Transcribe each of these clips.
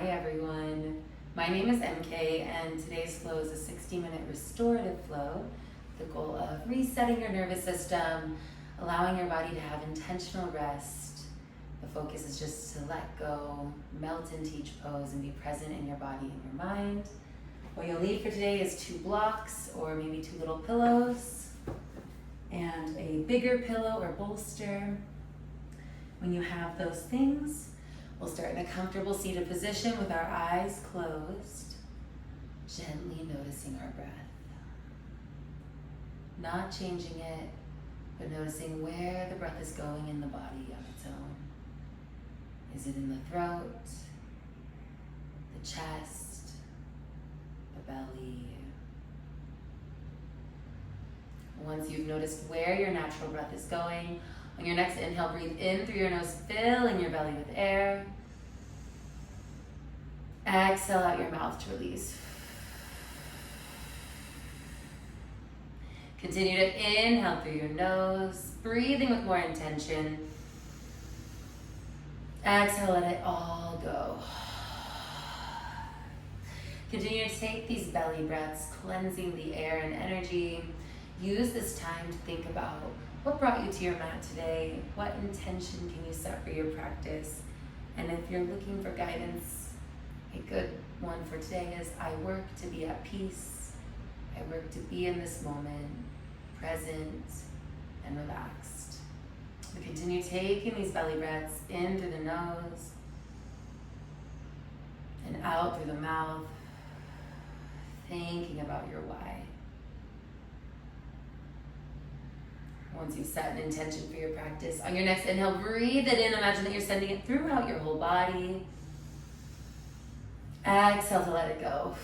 Hi everyone, my name is MK and today's flow is a 60-minute restorative flow. The goal of resetting your nervous system, allowing your body to have intentional rest. The focus is just to let go, melt into each pose and be present in your body and your mind. What you'll need for today is 2 blocks or maybe 2 little pillows and a bigger pillow or bolster. When you have those things, we'll start in a comfortable seated position with our eyes closed, gently noticing our breath. Not changing it, but noticing where the breath is going in the body on its own. Is it in the throat, the chest, the belly? Once you've noticed where your natural breath is going, on your next inhale, breathe in through your nose, filling your belly with air. Exhale out your mouth to release. Continue to inhale through your nose, breathing with more intention. Exhale, let it all go. Continue to take these belly breaths, cleansing the air and energy. Use this time to think about what brought you to your mat today? What intention can you set for your practice? And if you're looking for guidance, a good one for today is I work to be at peace. I work to be in this moment, present and relaxed. We continue taking these belly breaths in through the nose and out through the mouth, thinking about your why. Once you've set an intention for your practice, on your next inhale, breathe it in. Imagine that you're sending it throughout your whole body. Exhale to let it go.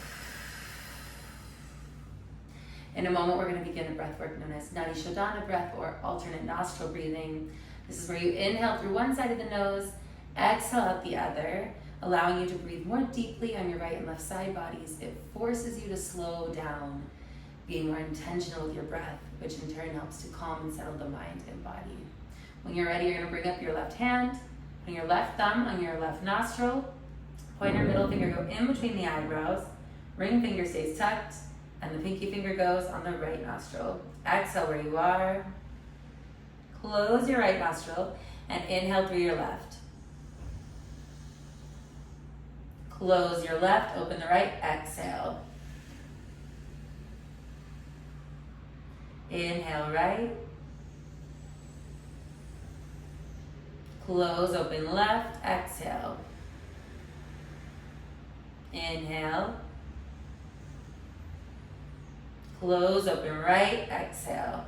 In a moment, we're going to begin a breath work known as Nadi Shodhana breath or alternate nostril breathing. This is where you inhale through one side of the nose, exhale out the other, allowing you to breathe more deeply on your right and left side bodies. It forces you to slow down, being more intentional with your breath, which in turn helps to calm and settle the mind and body. When you're ready, you're going to bring up your left hand, put your left thumb on your left nostril, pointer, middle finger go in between the eyebrows, ring finger stays tucked, and the pinky finger goes on the right nostril. Exhale where you are. Close your right nostril and inhale through your left. Close your left, open the right, exhale. Inhale right. Close, open left, exhale. Inhale. Close, open right, exhale.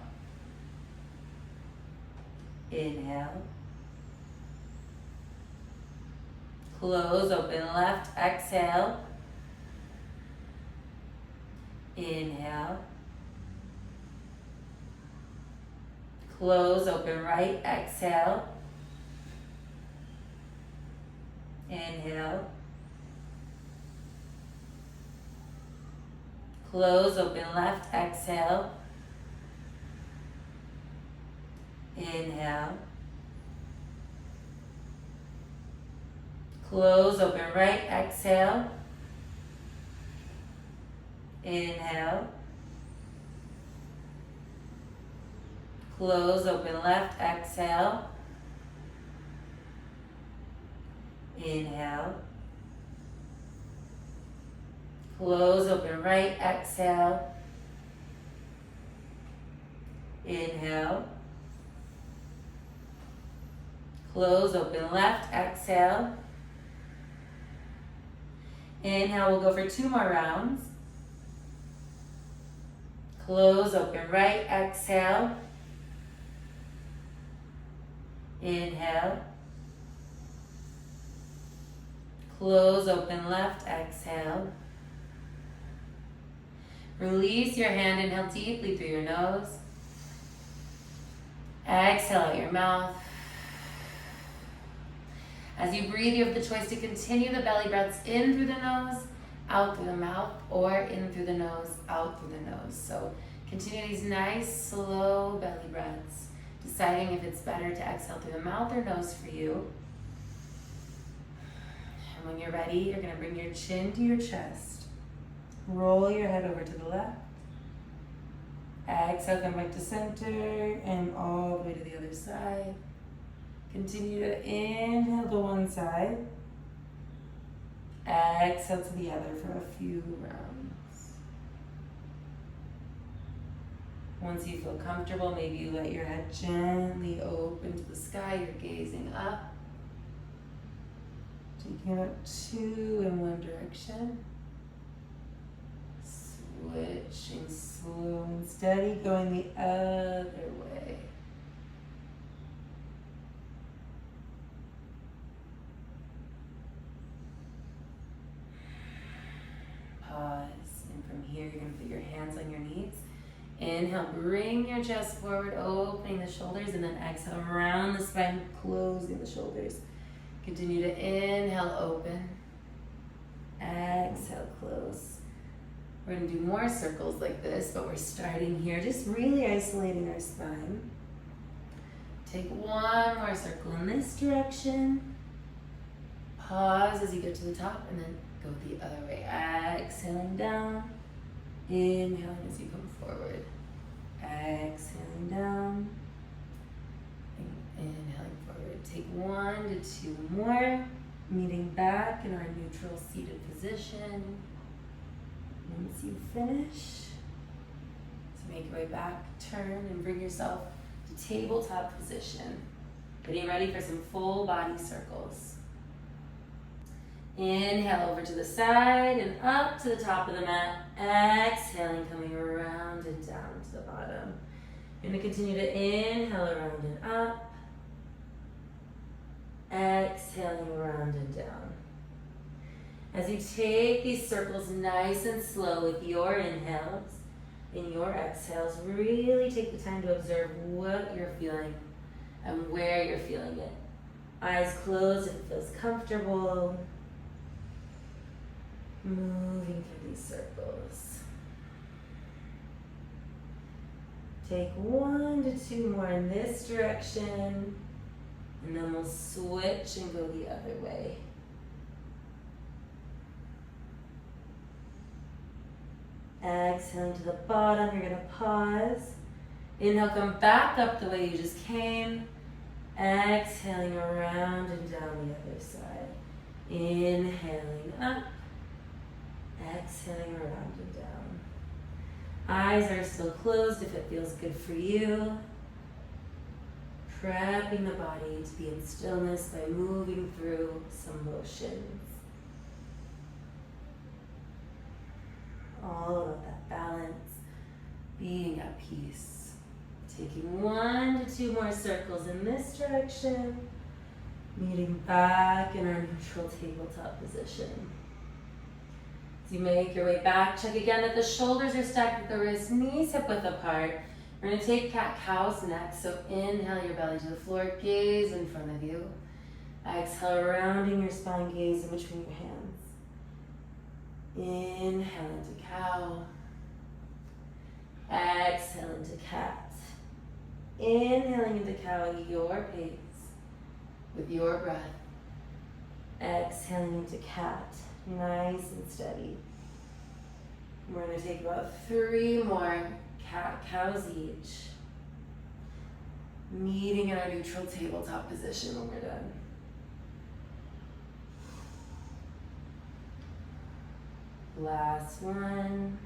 Inhale. Close, open left, exhale. Inhale. Close, open right, exhale. Inhale. Close, open left, exhale. Inhale. Close, open right, exhale. Inhale. Close, open left, exhale. Inhale. Close, open right, exhale. Inhale. Close, open left, exhale. Inhale, we'll go for 2 more rounds. Close, open right, exhale. Inhale. Close, open left, exhale. Release your hand, inhale deeply through your nose. Exhale out your mouth. As you breathe, you have the choice to continue the belly breaths in through the nose, out through the mouth, or in through the nose, out through the nose. So continue these nice, slow belly breaths, deciding if it's better to exhale through the mouth or nose for you. And when you're ready, you're going to bring your chin to your chest. Roll your head over to the left. Exhale, come back to center and all the way to the other side. Continue to inhale to one side. Exhale to the other for a few rounds. Once you feel comfortable, maybe you let your head gently open to the sky. You're gazing up. Taking it up 2 in one direction. Switching slow and steady, going the other way. Pause, and from here you're going to put your hands on your knees. Inhale, bring your chest forward, opening the shoulders, and then exhale, round the spine, closing the shoulders. Continue to inhale, open. Exhale, close. We're going to do more circles like this, but we're starting here, just really isolating our spine. Take one more circle in this direction. Pause as you get to the top, and then go the other way. Exhaling down. Inhaling as you come forward. Exhaling down. And inhaling forward. Take 1 to 2 more. Meeting back in our neutral seated position. Once you finish, so make your way back, turn, and bring yourself to tabletop position. Getting ready for some full body circles. Inhale over to the side and up to the top of the mat. Exhaling, coming around and down to the bottom. You're going to continue to inhale around and up. Exhaling around and down. As you take these circles nice and slow with your inhales and your exhales, really take the time to observe what you're feeling and where you're feeling it. Eyes closed if it feels comfortable. Moving through these circles. Take 1 to 2 more in this direction, and then we'll switch and go the other way. Exhaling to the bottom, you're going to pause. Inhale, come back up the way you just came. Exhaling around and down the other side. Inhaling up. Exhaling around and down. Eyes are still closed if it feels good for you. Prepping the body to be in stillness by moving through some motions. All about that balance, being at peace. Taking 1 to 2 more circles in this direction, meeting back in our neutral tabletop position. As you make your way back, check again that the shoulders are stacked with the wrists, knees hip width apart. We're going to take cat-cows next, so inhale your belly to the floor, gaze in front of you. Exhale, rounding your spine, gaze in between your hands. Inhale into cow. Exhale into cat. Inhaling into cow at your pace with your breath. Exhaling into cat, nice and steady. We're going to take about 3 more cat-cows each. Meeting in our neutral tabletop position when we're done. Last one.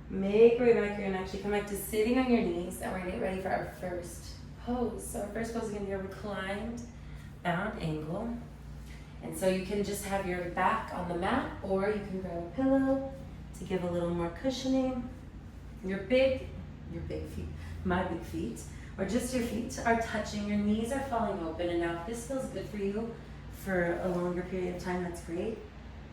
Make your way back here and actually come back to sitting on your knees, and we're going to get ready for our first pose. So our first pose is going to be a reclined bound angle. And so you can just have your back on the mat, or you can grab a pillow to give a little more cushioning. Your big feet, my big feet, or just your feet are touching, your knees are falling open, and now if this feels good for you for a longer period of time, that's great.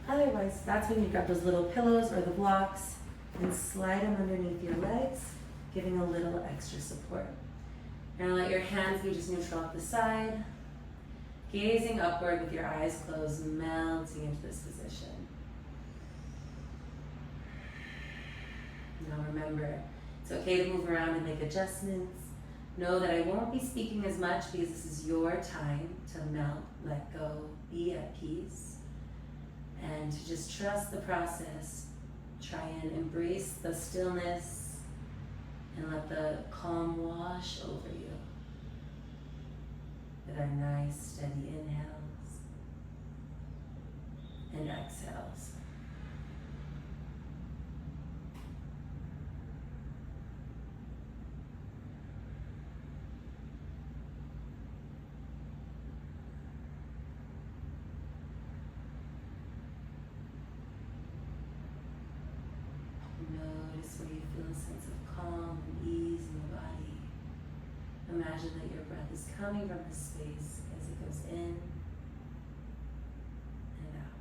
Otherwise, that's when you grab those little pillows or the blocks and slide them underneath your legs, giving a little extra support. You're gonna let your hands be just neutral off the side, gazing upward with your eyes closed, melting into this position. Now remember, it's okay to move around and make adjustments. Know that I won't be speaking as much because this is your time to melt, let go, be at peace, and to just trust the process. Try and embrace the stillness and let the calm wash over you with our nice steady inhales and exhales. Notice where you feel a sense of calm and ease in the body. Imagine that your breath is coming from this space as it goes in and out.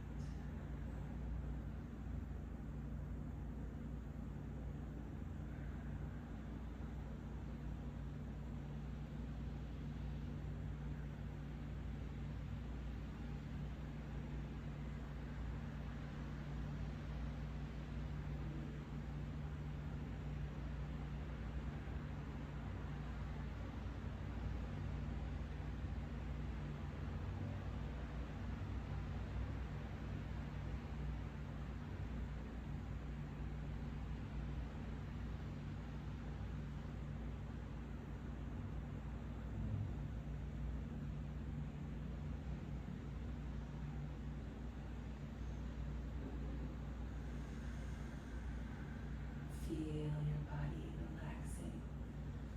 Feel your body relaxing.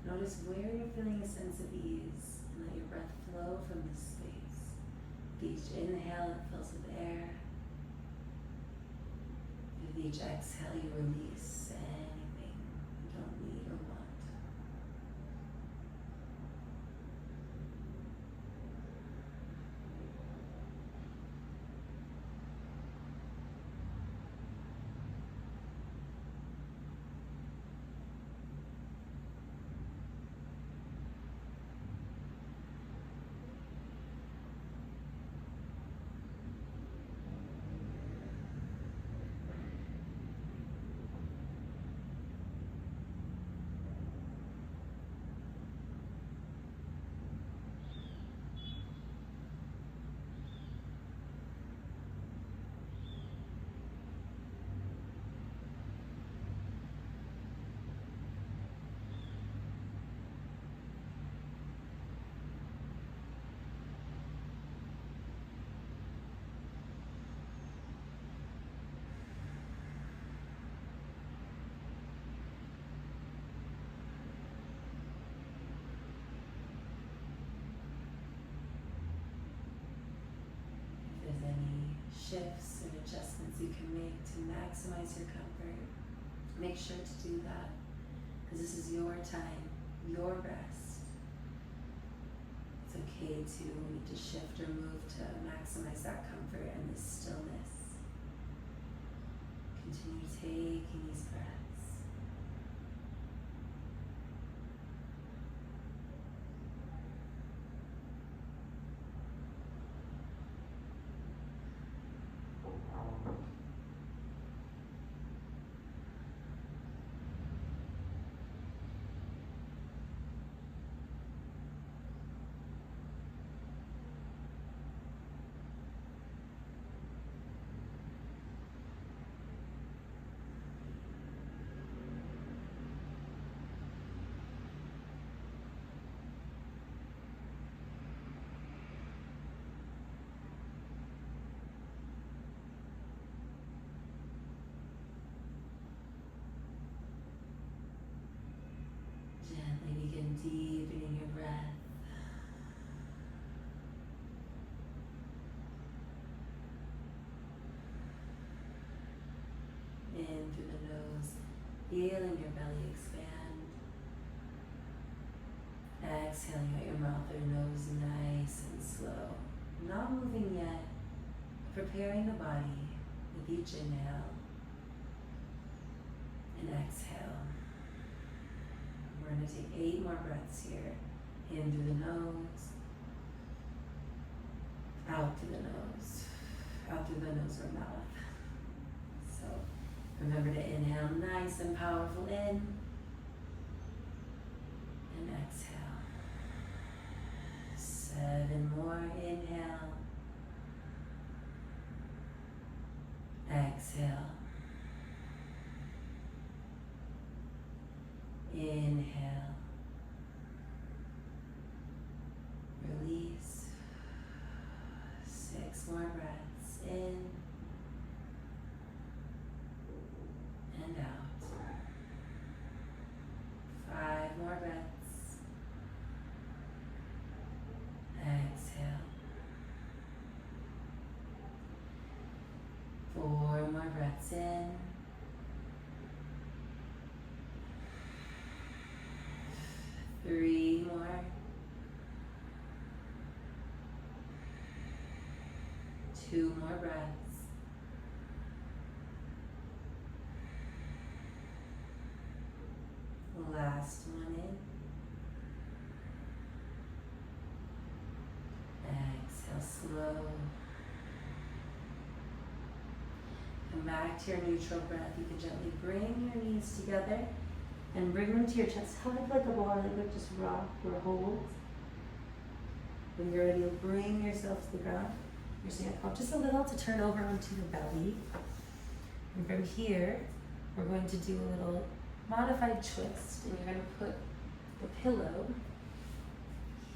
Notice where you're feeling a sense of ease and let your breath flow from this space. With each inhale, it fills with air. With each exhale, you release anything you don't need or want. Shifts and adjustments you can make to maximize your comfort, make sure to do that, because this is your time, your rest. It's okay to need to shift or move to maximize that comfort and this stillness. Continue taking these breaths. Gently begin deepening your breath. In through the nose, feeling your belly expand. Exhaling out your mouth or nose nice and slow. Not moving yet, preparing the body with each inhale and exhale. We're going to take 8 more breaths here. In through the nose, out through the nose, out through the nose or mouth. So remember to inhale nice and powerful in, and exhale. 7 more. Inhale. Exhale. Inhale. Release. 6 more breaths in and out. 5 more breaths. Exhale. 4 more breaths in. 3 more. 2 more breaths. Last one in. Exhale slow. Come back to your neutral breath. You can gently bring your knees together and bring them to your chest. Hug like a ball, like just rock or hold. When you're ready, you'll bring yourself to the ground. You're seeing it up just a little to turn over onto your belly. And from here, we're going to do a little modified twist. And you're going to put the pillow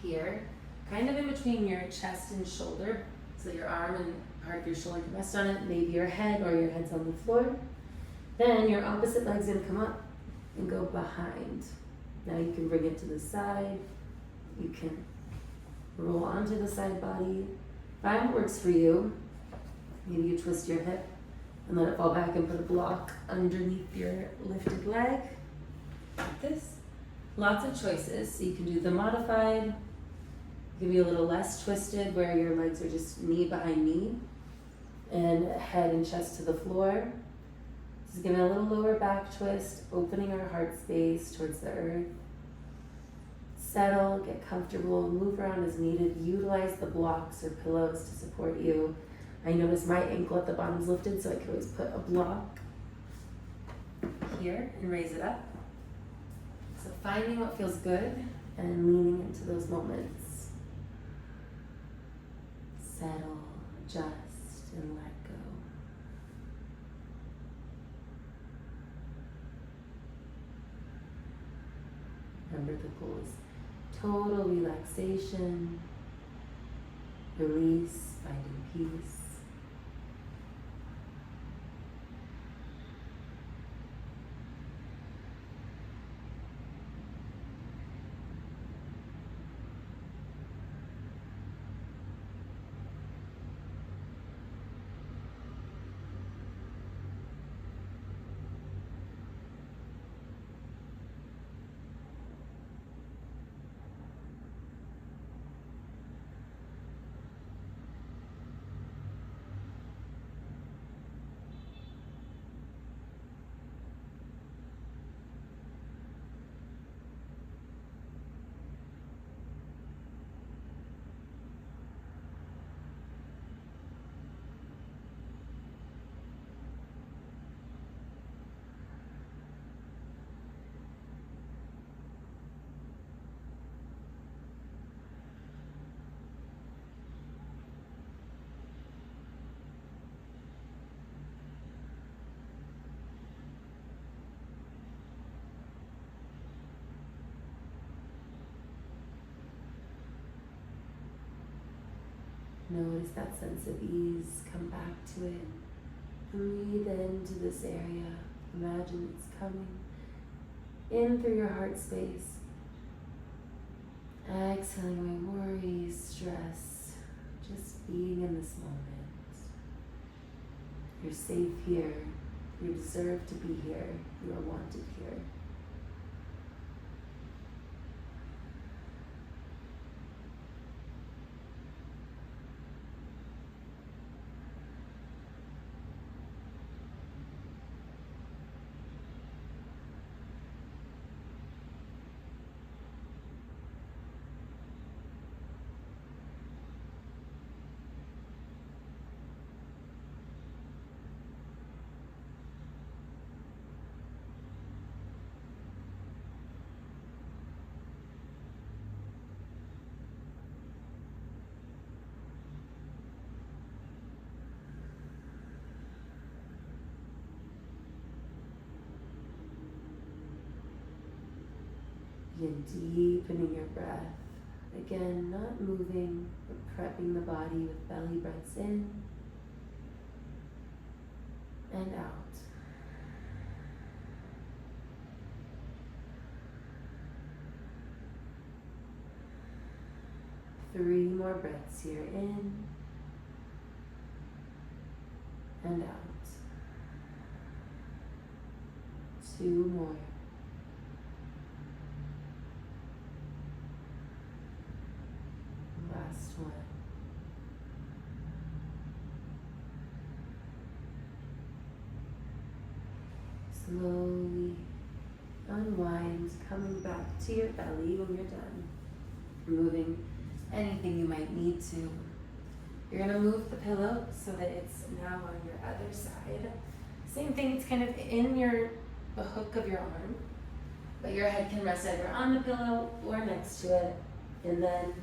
here, kind of in between your chest and shoulder, so your arm and part of your shoulder can rest on it, maybe your head or your head's on the floor. Then your opposite leg's gonna come up and go behind. Now you can bring it to the side. You can roll onto the side body. Find what works for you. Maybe you twist your hip and let it fall back and put a block underneath your lifted leg. Like this. Lots of choices. So you can do the modified. You can be a little less twisted where your legs are just knee behind knee and head and chest to the floor. This is giving a little lower back twist, opening our heart space towards the earth. Settle, get comfortable, move around as needed. Utilize the blocks or pillows to support you. I notice my ankle at the bottom is lifted, so I can always put a block here and raise it up. So finding what feels good and leaning into those moments. Settle, adjust, and let go. Remember, the goal is total relaxation, release, finding peace. Notice that sense of ease, come back to it. Breathe into this area. Imagine it's coming in through your heart space. Exhaling away worries, stress, just being in this moment. You're safe here. You deserve to be here. You are wanted here. Begin deepening your breath. Again, not moving, but prepping the body with belly breaths in and out. Three more breaths here, in and out. Two more. Last one. Slowly unwind, coming back to your belly when you're done. Removing anything you might need to. You're gonna move the pillow so that it's now on your other side. Same thing, it's kind of in the hook of your arm, but your head can rest either on the pillow or next to it. And then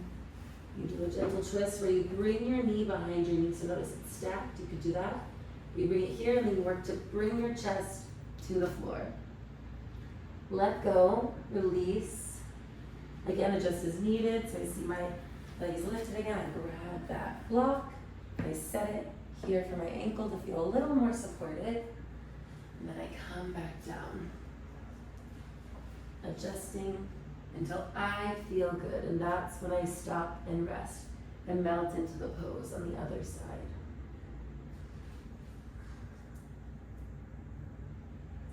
you do a gentle twist where you bring your knee behind your knee. So notice it's stacked, you could do that. You bring it here and then you work to bring your chest to the floor. Let go, release. Again, adjust as needed. So I see my legs lifted again. I grab that block. I set it here for my ankle to feel a little more supported. And then I come back down. Adjusting until I feel good. And that's when I stop and rest and melt into the pose on the other side.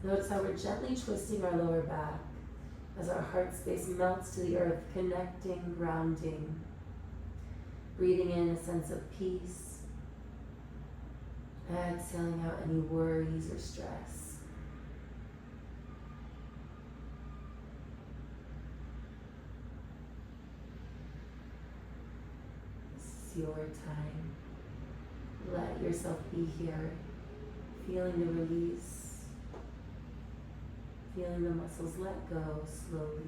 Notice how we're gently twisting our lower back as our heart space melts to the earth, connecting, grounding, breathing in a sense of peace, exhaling out any worries or stress. This is your time. Let yourself be here, feeling the release. Feeling the muscles let go slowly.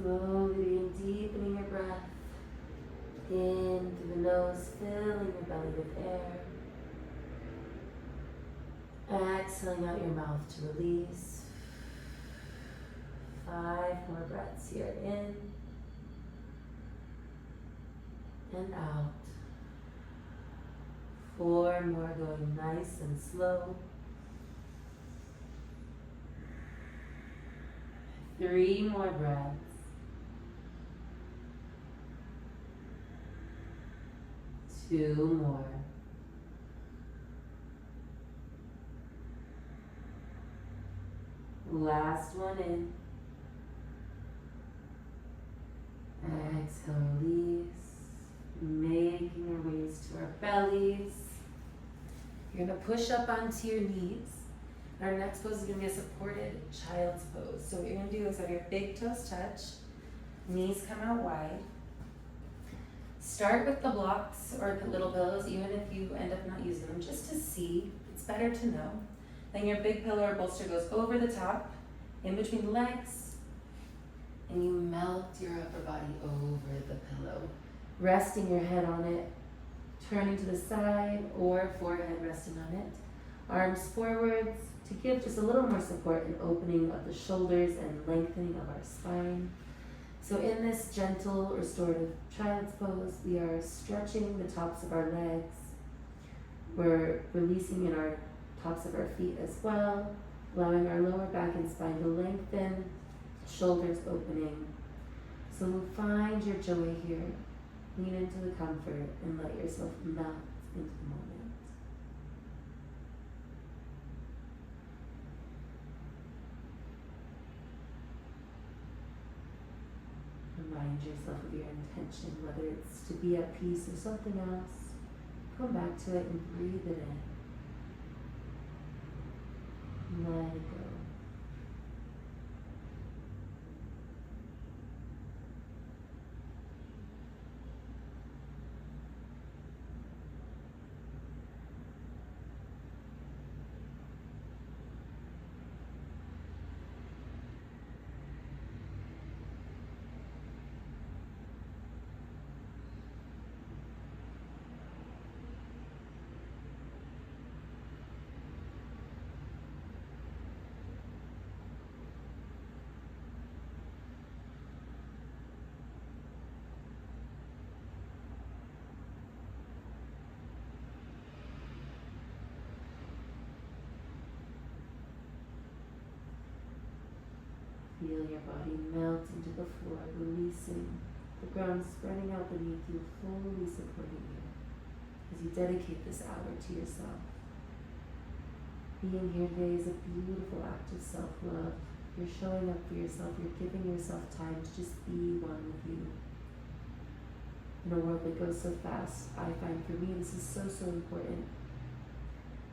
Slowly and deepening your breath in through the nose, filling your belly with air. Exhaling out your mouth to release. 5 more breaths here, in and out. 4 more going nice and slow. 3 more breaths. 2 more. Last one in. Exhale, release. Making our ways to our bellies. You're going to push up onto your knees. Our next pose is going to be a supported child's pose. So what you're going to do is have your big toes touch, knees come out wide. Start with the blocks or the little pillows, even if you end up not using them, just to see. It's better to know. Then your big pillow or bolster goes over the top, in between the legs, and you melt your upper body over the pillow, resting your head on it, turning to the side or forehead resting on it. Arms forwards to give just a little more support and opening of the shoulders and lengthening of our spine. So in this gentle restorative child's pose, we are stretching the tops of our legs. We're releasing in our tops of our feet as well, allowing our lower back and spine to lengthen, shoulders opening. So find your joy here. Lean into the comfort and let yourself melt into the moment. Remind yourself of your intention, whether it's to be at peace or something else. Come back to it and breathe it in. Let it go. Feel your body melt into the floor, releasing the ground, spreading out beneath you, fully supporting you as you dedicate this hour to yourself. Being here today is a beautiful act of self-love. You're showing up for yourself. You're giving yourself time to just be one with you. In a world that goes so fast, I find for me this is so important.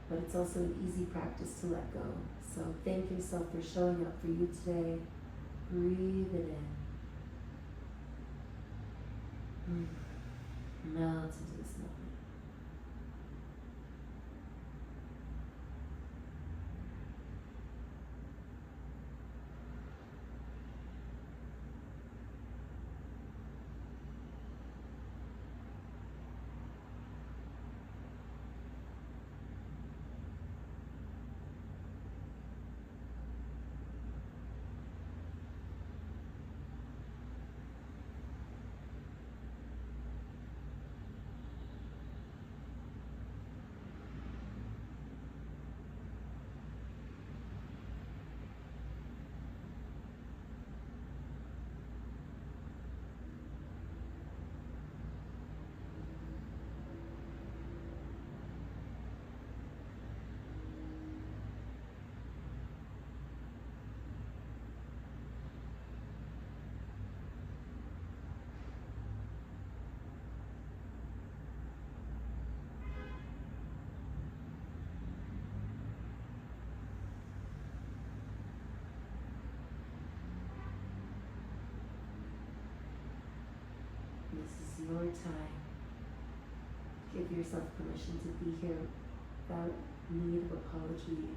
But it's also an easy practice to let go. So thank yourself for showing up for you today. Breathe it in. Melt into this moment. This is your time. Give yourself permission to be here without need of apology,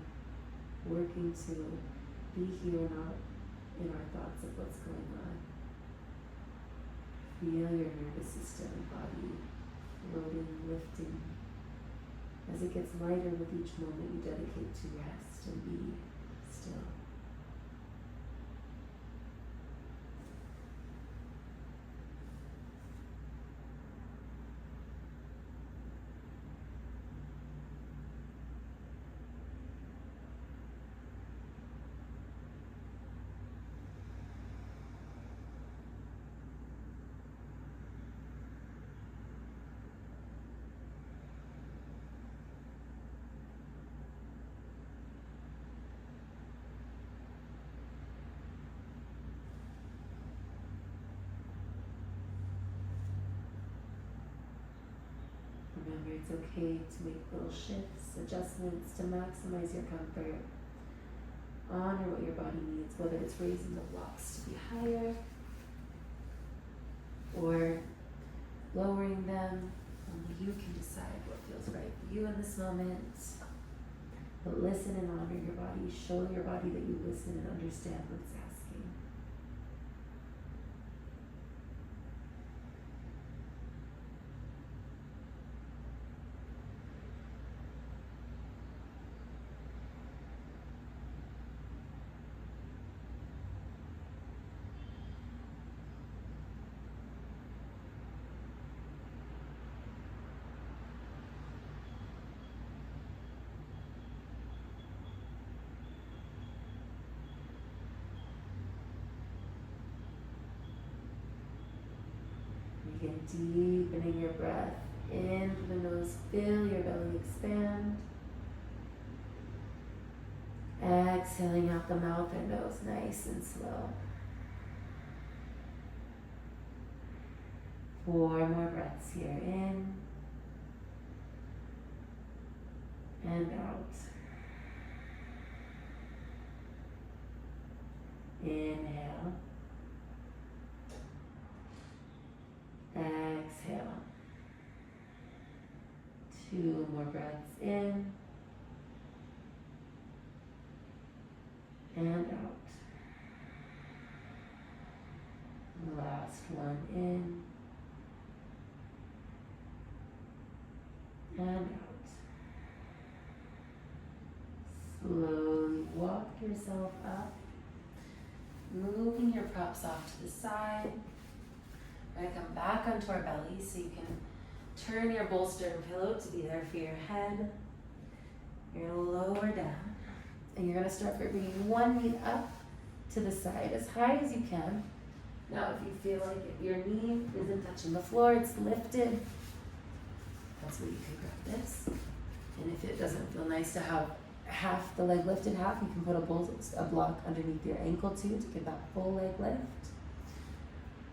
working to be here in our thoughts of what's going on. Feel your nervous system and body floating, lifting. As it gets lighter with each moment you dedicate to rest and be still. here, it's okay to make little shifts, adjustments to maximize your comfort. Honor what your body needs, whether it's raising the blocks to be higher or lowering them. Only you can decide what feels right for you in this moment. But listen and honor your body. Show your body that you listen and understand what it's asking. Begin deepening your breath in through the nose. Feel your belly expand. Exhaling out the mouth and nose, nice and slow. 4 more breaths here, in and out. Inhale. Exhale. 2 more breaths in and out. Last one in and out. Slowly walk yourself up, moving your props off to the side. We're going to come back onto our belly so you can turn your bolster and pillow to be there for your head. You're going to lower down, and you're going to start by bringing one knee up to the side as high as you can. Now, if you feel like your knee isn't touching the floor, it's lifted, that's where you can grab this. And if it doesn't feel nice to have half the leg lifted, half, you can put a block underneath your ankle too to give that full leg lift.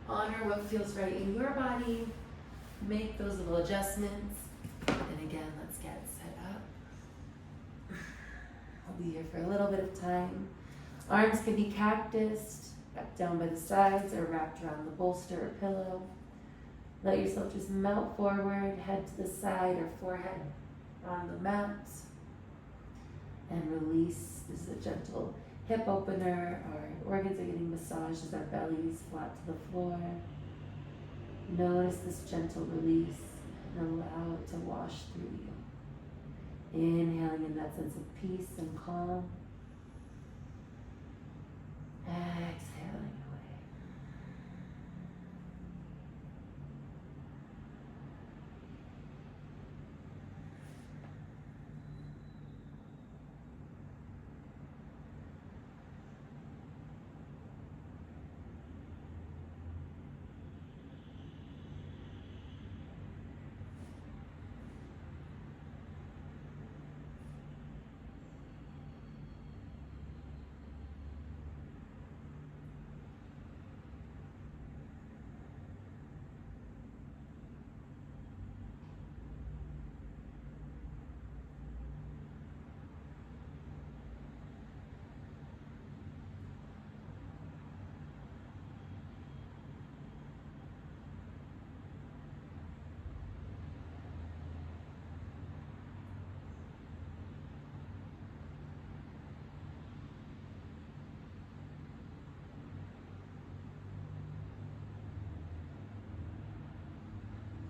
Honor what feels right in your body. Make those little adjustments. And again, let's get set up. I'll be here for a little bit of time. Arms can be cactused, wrapped down by the sides or wrapped around the bolster or pillow. Let yourself just melt forward, head to the side or forehead on the mat. And release. This is a gentle hip opener. Our organs are getting massaged as our bellies flat to the floor. Notice this gentle release and allow it to wash through you. Inhaling in that sense of peace and calm. Exhaling away.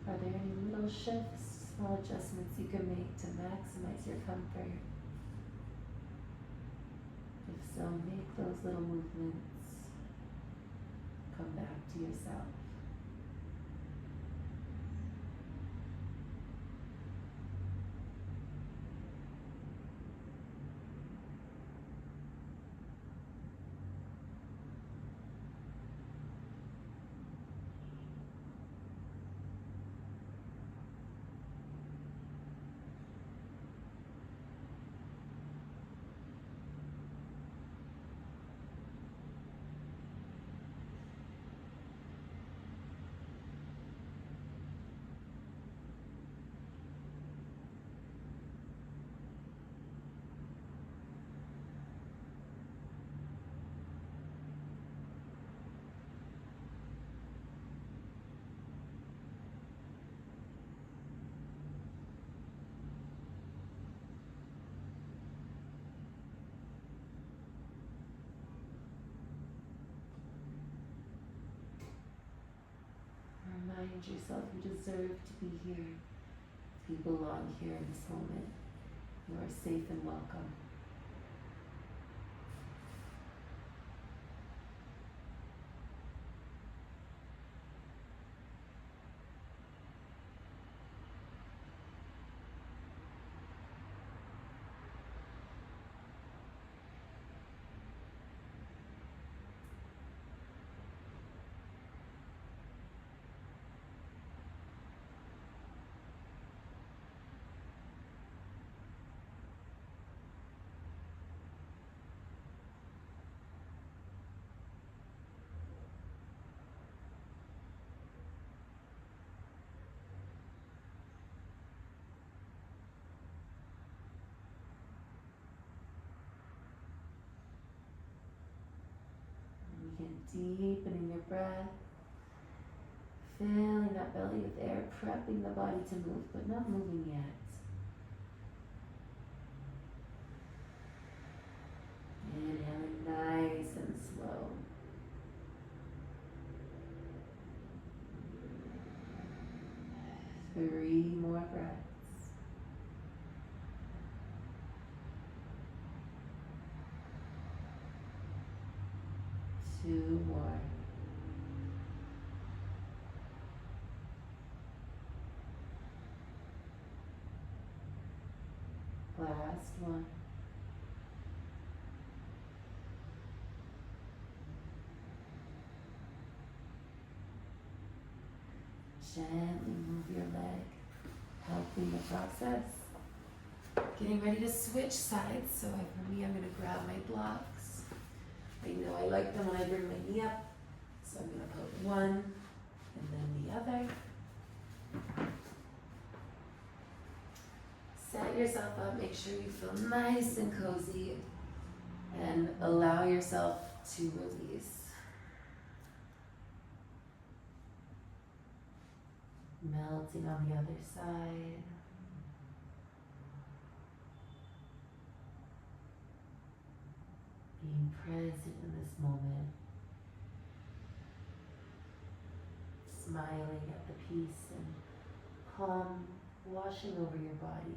Are there any little shifts, small adjustments you can make to maximize your comfort? If so, make those little movements. Come back to yourself. remind yourself you deserve to be here. You belong here in this moment. You are safe and welcome. Begin deepening your breath, filling that belly with air, prepping the body to move, but not moving yet. Inhaling nice and slow. Three more breaths. Two more. Last one. Gently move your leg, helping the process. Getting ready to switch sides, so for me I'm going to grab my blocks. I know I like them when I bring my knee up, so I'm going to put one and then the other. Set yourself up, make sure you feel nice and cozy, and allow yourself to release. Melting on the other side. Being present in this moment. Smiling at the peace and calm washing over your body.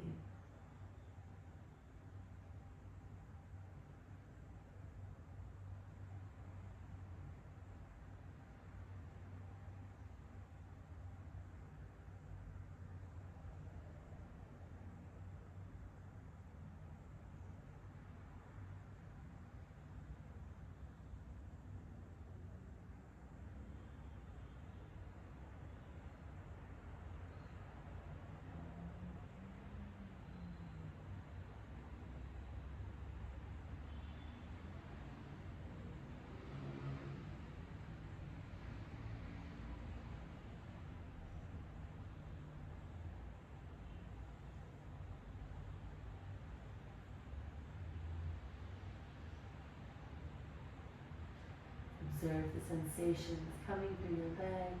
Observe the sensations coming through your leg,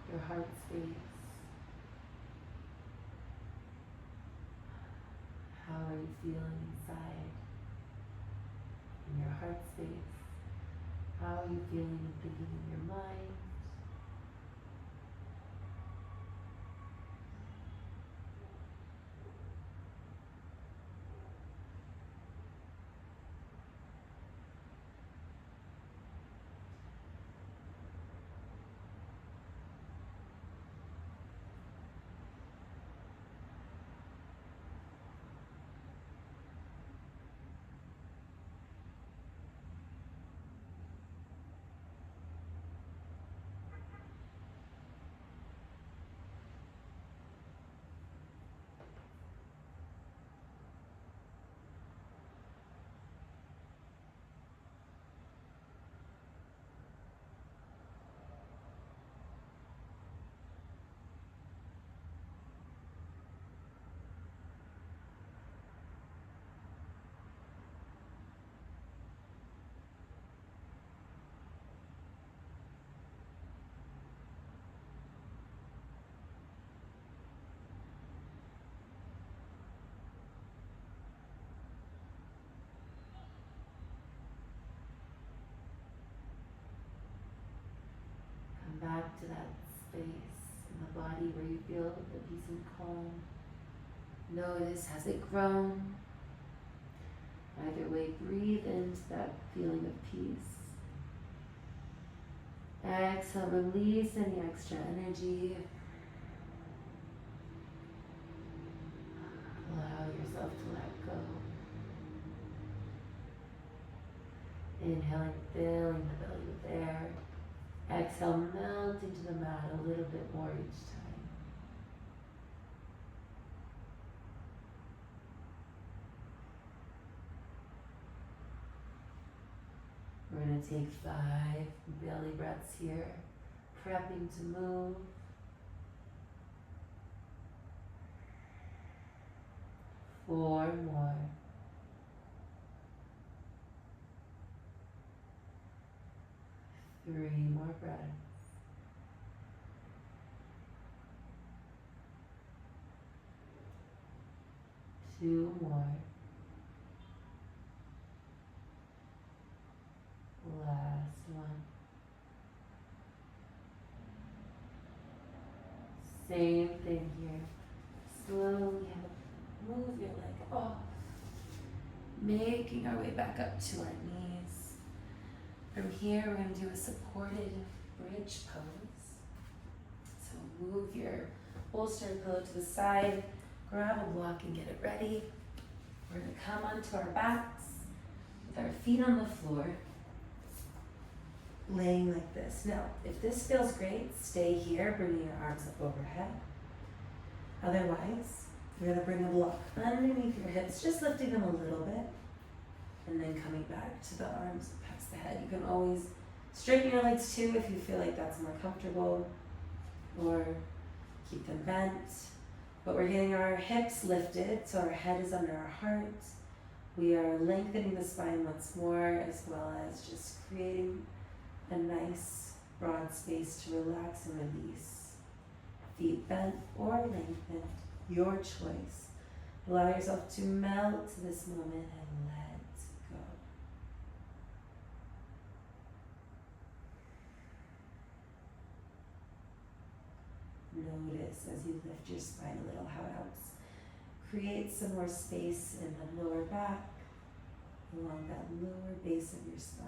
your heart space. How are you feeling inside? In your heart space? How are you feeling and thinking in your mind? Back to that space in the body where you feel the peace and calm. Notice, has it grown? Either way, breathe into that feeling of peace. Exhale, release any extra energy. Allow yourself to let go. Inhaling, filling the belly with air. Exhale, melt into the mat a little bit more each time. We're going to take 5 belly breaths here, prepping to move. 4 more. 3 more breaths. 2 more. Last one. Same thing here. Slowly move your leg off. Making our way back up to our knees. From here, we're going to do a supported bridge pose. So move your bolster pillow to the side, grab a block and get it ready. We're going to come onto our backs with our feet on the floor, laying like this. Now, if this feels great, stay here, bringing your arms up overhead. Otherwise, you're going to bring a block underneath your hips, just lifting them a little bit, and then coming back to the arms past the head. You can always straighten your legs too if you feel like that's more comfortable, or keep them bent. But we're getting our hips lifted, so our head is under our heart. We are lengthening the spine once more, as well as just creating a nice broad space to relax and release. Feet bent or lengthened, your choice. Allow yourself to melt to this moment and let go. Notice as you lift your spine a little how it helps create some more space in the lower back, along that lower base of your spine.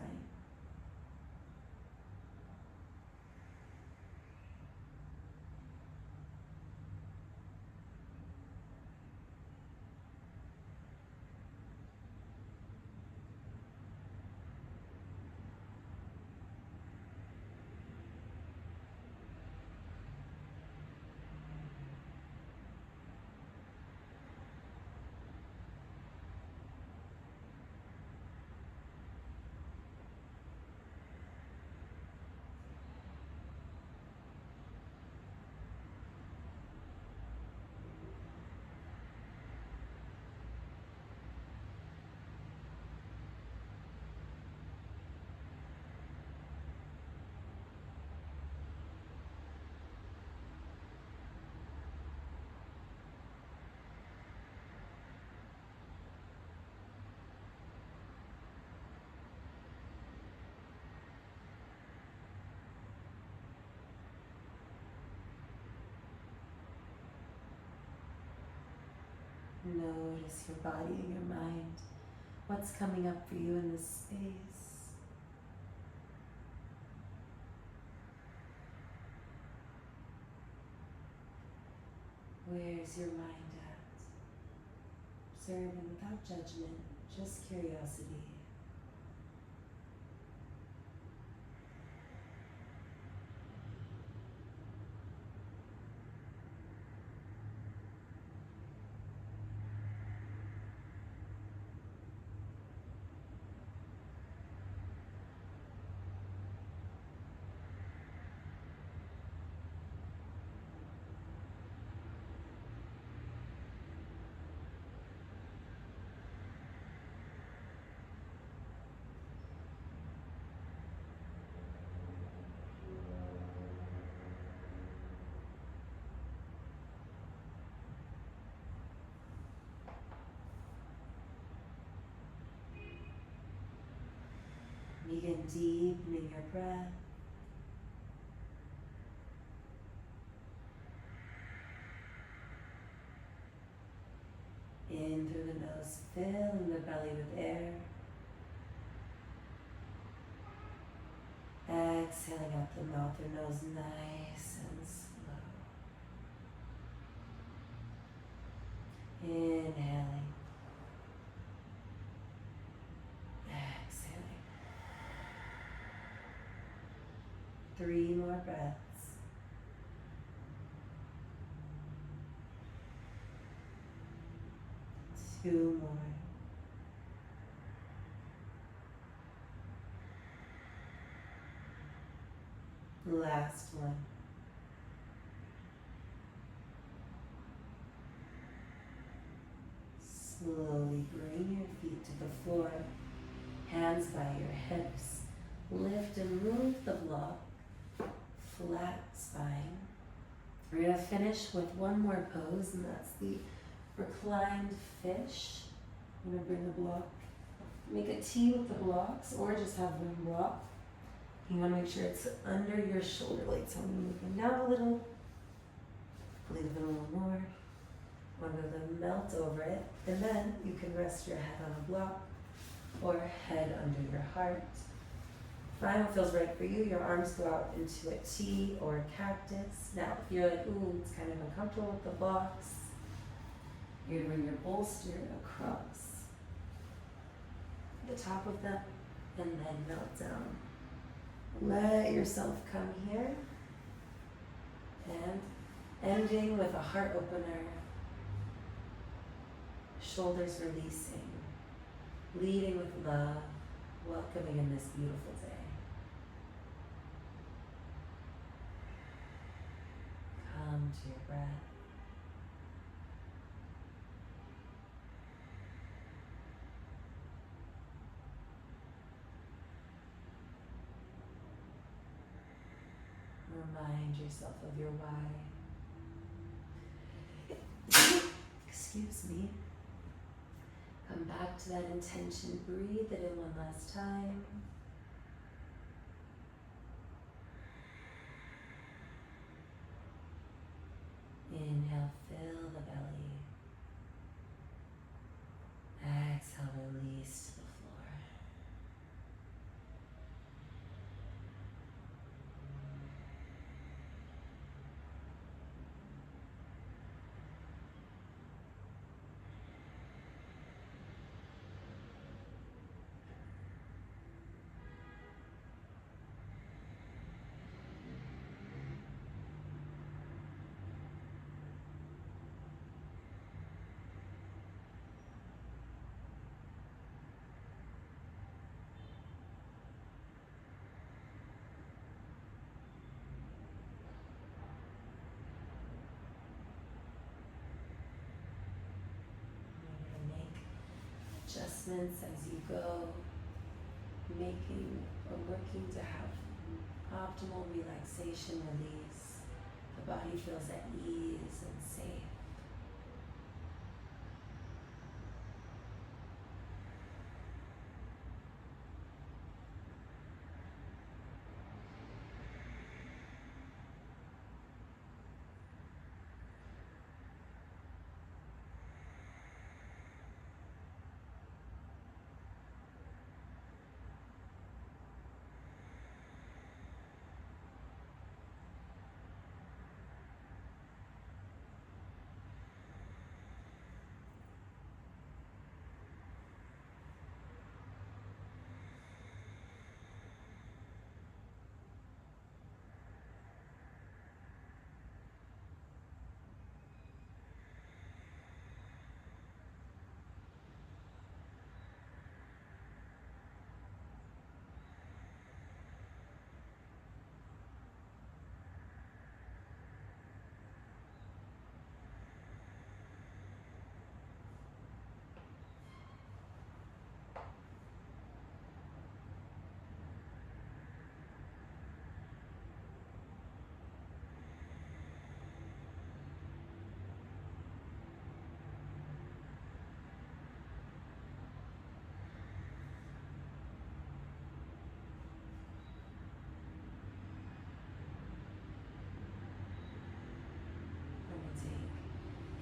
Notice your body and your mind. What's coming up for you in this space? Where's your mind at? Observing without judgment, just curiosity. Begin deepening your breath. nose, filling the belly with air. Exhaling out the mouth or nose, nice and slow. Inhaling. Exhaling. 3 more breaths. 2 more. Last one. Slowly bring your feet to the floor, hands by your hips. Lift and move the block, flat spine. We're going to finish with one more pose, and that's the reclined fish. I'm going to bring the block, make a T with the blocks, or just have one block. You want to make sure it's under your shoulder blades. So I'm going to move them down a little, leave it a little more. One of them melt over it, and then you can rest your head on a block or head under your heart. Find what feels right for you. Your arms go out into a T or a cactus. Now, if you're like, ooh, it's kind of uncomfortable with the blocks, you're going to bring your bolster across the top of them and then melt down. Let yourself come here and ending with a heart opener. Shoulders releasing, leading with love, welcoming in this beautiful day. Come to your breath. Remind yourself of your why. Excuse me. Come back to that intention. Breathe it in one last time. Inhale, fill the belly. Exhale, release to the floor. Adjustments as you go, making or working to have optimal relaxation release. The body feels at ease and safe.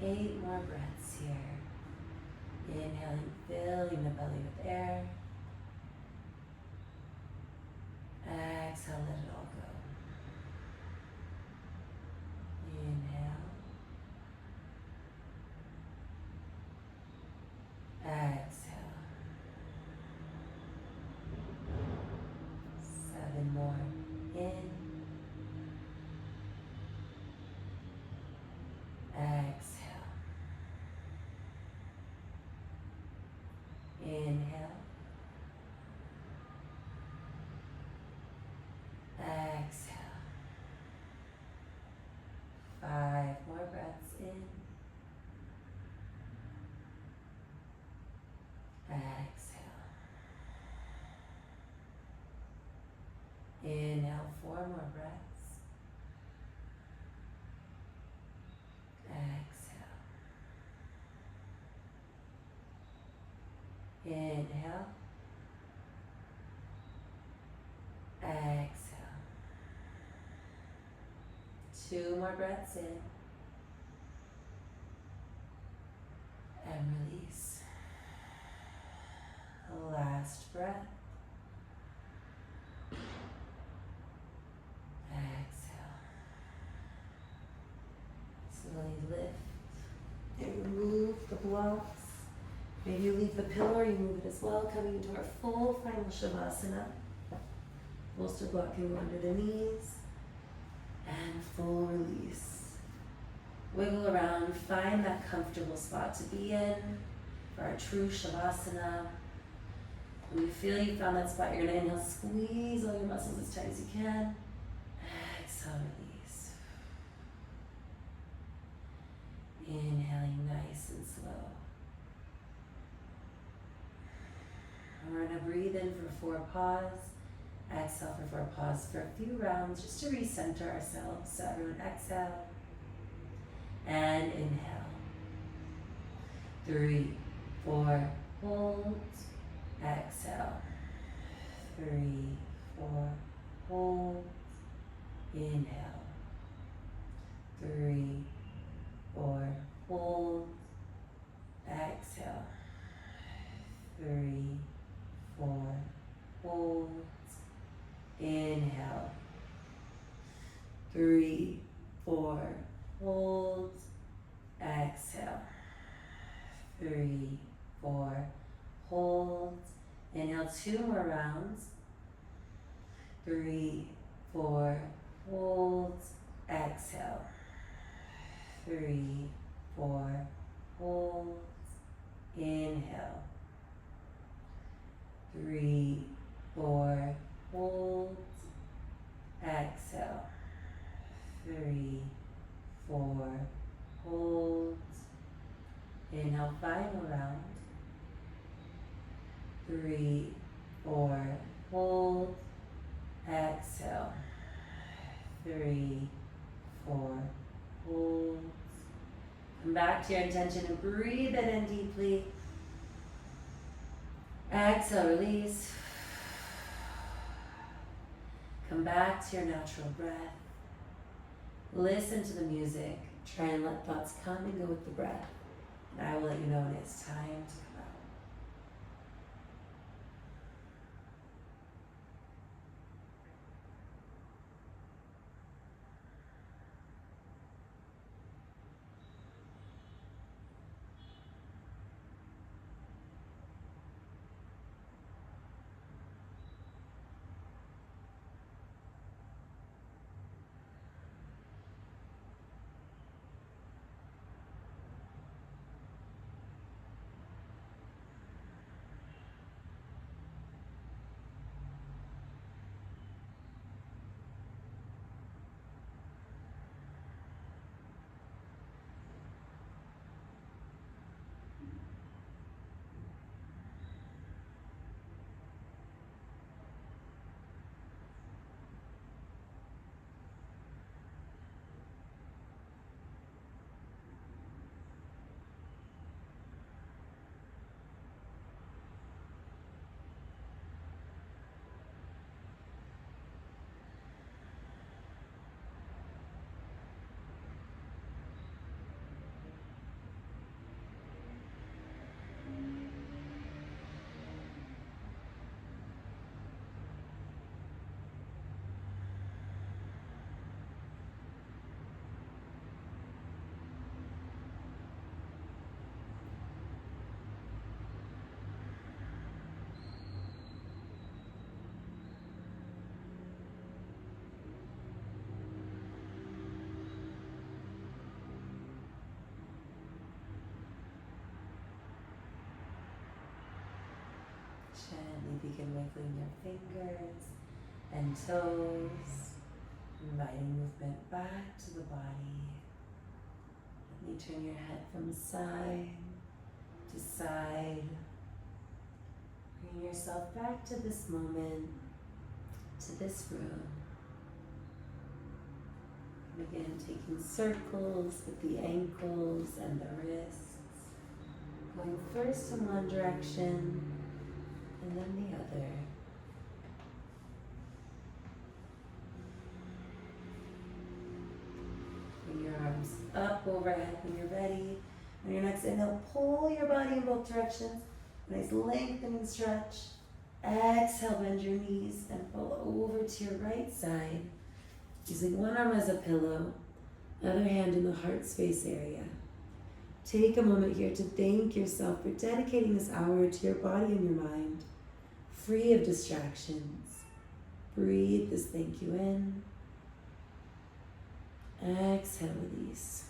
Take 8 more breaths here. Inhaling, filling the belly with air. Exhale, let it all go. Inhale. Exhale. 7 more. In. Exhale. Inhale. Exhale. 5 more breaths in. Exhale. Inhale, 4 more breaths. Exhale. Inhale. Exhale. 2 more breaths in. And release. Last breath. Exhale. Slowly lift and remove the blocks. Maybe you leave the pillow or you move it as well, coming into our full final Shavasana. Bolster block can go under the knees. And full release. Wiggle around, find that comfortable spot to be in for our true Shavasana. When you feel you found that spot, you're going to inhale, squeeze all your muscles as tight as you can. Exhale, release. Inhaling nice and slow. And we're going to breathe in for 4 pause. Exhale for 4 pause for a few rounds just to recenter ourselves. So everyone exhale and inhale. 3, 4, hold. Exhale. 3, 4, hold. Inhale. 3, 4, hold. Exhale. 3, 4, hold. Inhale. 3, 4, hold. Exhale. 3, 4, hold. Inhale, 2 more rounds. 3, 4, hold. Exhale. 3, 4, hold. Inhale. 3, 4, hold. Exhale. 3, 4, hold. Inhale, final round. 3, 4, hold. Exhale. 3, 4, hold. Come back to your intention and breathe it in deeply. Exhale, release. Come back to your natural breath. Listen to the music. Try and let thoughts come and go with the breath. And I will let you know when it's time to come out. Gently begin wiggling your fingers and toes, inviting movement back to the body. Let me turn your head from side to side. Bring yourself back to this moment, to this room. Begin taking circles with the ankles and the wrists, going first in one direction and then the other. Bring your arms up overhead when you're ready. On your next inhale, pull your body in both directions. Nice lengthening stretch. Exhale, bend your knees and roll over to your right side. Using one arm as a pillow, other hand in the heart space area. Take a moment here to thank yourself for dedicating this hour to your body and your mind, free of distractions. Breathe this thank you in. Exhale with ease.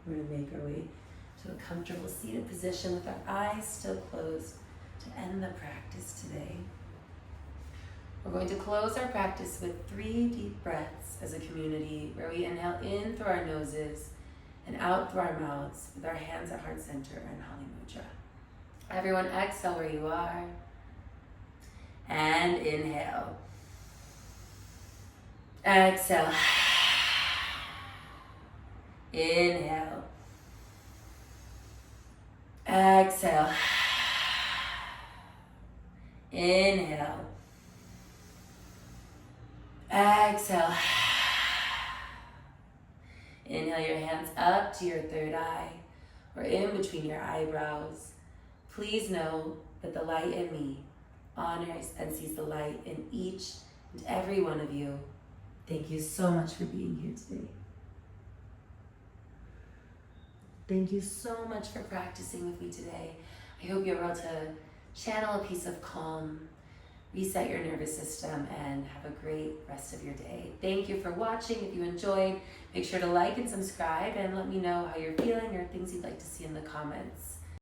We're going to make our way to a comfortable seated position with our eyes still closed to end the practice today. We're going to close our practice with 3 deep breaths as a community where we inhale in through our noses and out through our mouths with our hands at heart center and Hali Mudra. Everyone exhale where you are and inhale. Exhale. Inhale. Exhale. Inhale. Exhale. Inhale your hands up to your third eye or in between your eyebrows. Please know that the light in me honors and sees the light in each and every one of you. Thank you so much for being here today. Thank you so much for practicing with me today. I hope you're able to channel a piece of calm, reset your nervous system, and have a great rest of your day. Thank you for watching. If you enjoyed, make sure to like and subscribe and let me know how you're feeling or things you'd like to see in the comments.